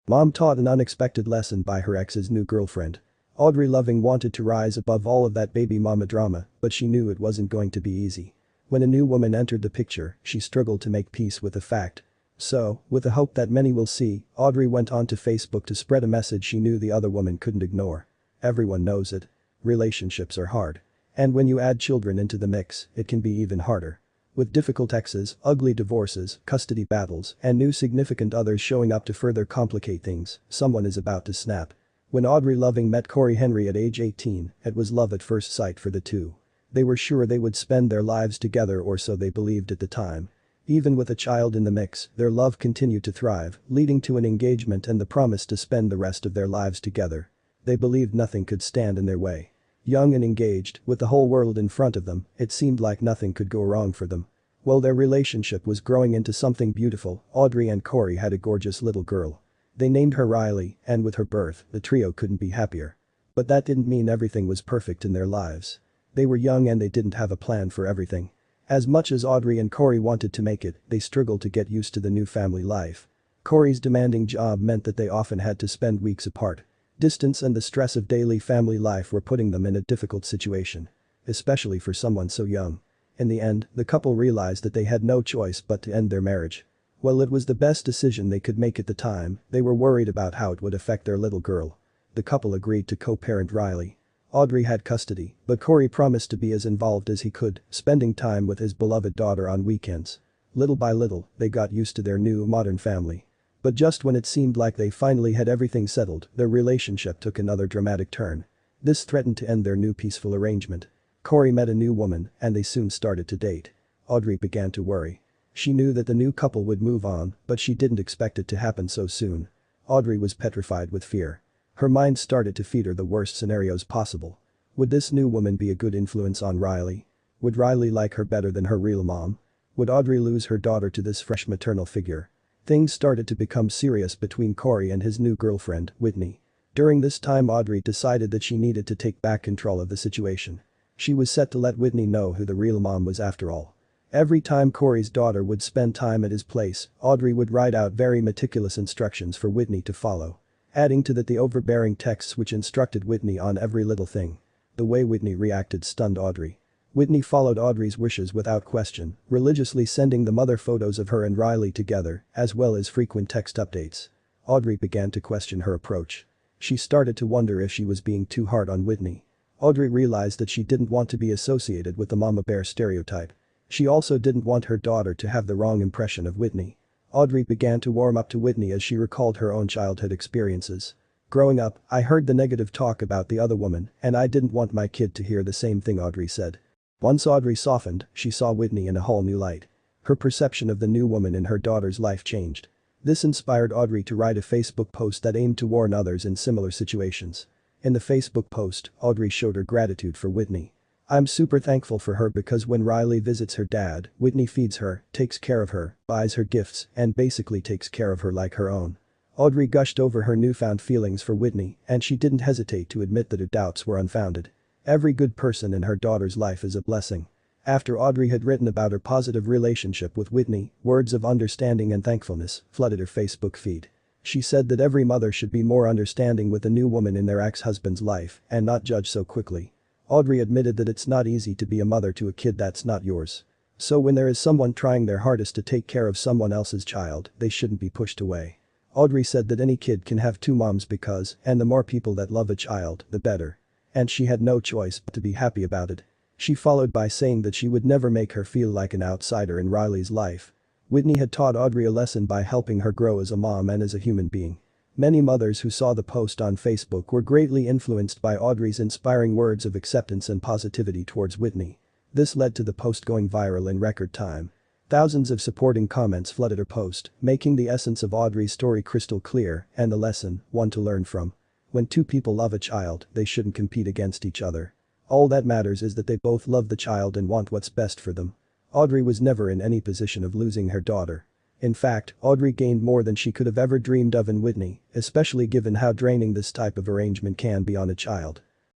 Mom taught an unexpected lesson by her ex's new girlfriend. Audrey Loving wanted to rise above all of that baby mama drama, but she knew it wasn't going to be easy. When a new woman entered the picture, she struggled to make peace with the fact. So, with the hope that many will see, Audrey went onto Facebook to spread a message she knew the other woman couldn't ignore. Everyone knows it. Relationships are hard. And when you add children into the mix, it can be even harder. With difficult exes, ugly divorces, custody battles, and new significant others showing up to further complicate things, someone is about to snap. When Audrey Loving met Corey Henry at age 18, it was love at first sight for the two. They were sure they would spend their lives together, or so they believed at the time. Even with a child in the mix, their love continued to thrive, leading to an engagement and the promise to spend the rest of their lives together. They believed nothing could stand in their way. Young and engaged, with the whole world in front of them, it seemed like nothing could go wrong for them. Well, their relationship was growing into something beautiful. Audrey and Corey had a gorgeous little girl. They named her Riley, and with her birth, the trio couldn't be happier. But that didn't mean everything was perfect in their lives. They were young and they didn't have a plan for everything. As much as Audrey and Corey wanted to make it, they struggled to get used to the new family life. Corey's demanding job meant that they often had to spend weeks apart. Distance and the stress of daily family life were putting them in a difficult situation. Especially for someone so young. In the end, the couple realized that they had no choice but to end their marriage. While it was the best decision they could make at the time, they were worried about how it would affect their little girl. The couple agreed to co-parent Riley. Audrey had custody, but Corey promised to be as involved as he could, spending time with his beloved daughter on weekends. Little by little, they got used to their new modern family. But just when it seemed like they finally had everything settled, their relationship took another dramatic turn. This threatened to end their new peaceful arrangement. Corey met a new woman, and they soon started to date. Audrey began to worry. She knew that the new couple would move on, but she didn't expect it to happen so soon. Audrey was petrified with fear. Her mind started to feed her the worst scenarios possible. Would this new woman be a good influence on Riley? Would Riley like her better than her real mom? Would Audrey lose her daughter to this fresh maternal figure? Things started to become serious between Corey and his new girlfriend, Whitney. During this time, Audrey decided that she needed to take back control of the situation. She was set to let Whitney know who the real mom was after all. Every time Corey's daughter would spend time at his place, Audrey would write out very meticulous instructions for Whitney to follow. Adding to that the overbearing texts which instructed Whitney on every little thing. The way Whitney reacted stunned Audrey. Whitney followed Audrey's wishes without question, religiously sending the mother photos of her and Riley together, as well as frequent text updates. Audrey began to question her approach. She started to wonder if she was being too hard on Whitney. Audrey realized that she didn't want to be associated with the mama bear stereotype. She also didn't want her daughter to have the wrong impression of Whitney. Audrey began to warm up to Whitney as she recalled her own childhood experiences. Growing up, I heard the negative talk about the other woman, and I didn't want my kid to hear the same thing, Audrey said. Once Audrey softened, she saw Whitney in a whole new light. Her perception of the new woman in her daughter's life changed. This inspired Audrey to write a Facebook post that aimed to warn others in similar situations. In the Facebook post, Audrey showed her gratitude for Whitney. I'm super thankful for her because when Riley visits her dad, Whitney feeds her, takes care of her, buys her gifts, and basically takes care of her like her own. Audrey gushed over her newfound feelings for Whitney, and she didn't hesitate to admit that her doubts were unfounded. Every good person in her daughter's life is a blessing. After Audrey had written about her positive relationship with Whitney, words of understanding and thankfulness flooded her Facebook feed. She said that every mother should be more understanding with a new woman in their ex-husband's life and not judge so quickly. Audrey admitted that it's not easy to be a mother to a kid that's not yours. So when there is someone trying their hardest to take care of someone else's child, they shouldn't be pushed away. Audrey said that any kid can have two moms because, and the more people that love a child, the better. And she had no choice but to be happy about it. She followed by saying that she would never make her feel like an outsider in Riley's life. Whitney had taught Audrey a lesson by helping her grow as a mom and as a human being. Many mothers who saw the post on Facebook were greatly influenced by Audrey's inspiring words of acceptance and positivity towards Whitney. This led to the post going viral in record time. Thousands of supporting comments flooded her post, making the essence of Audrey's story crystal clear and the lesson, one to learn from. When two people love a child, they shouldn't compete against each other. All that matters is that they both love the child and want what's best for them. Audrey was never in any position of losing her daughter. In fact, Audrey gained more than she could have ever dreamed of in Whitney, especially given how draining this type of arrangement can be on a child.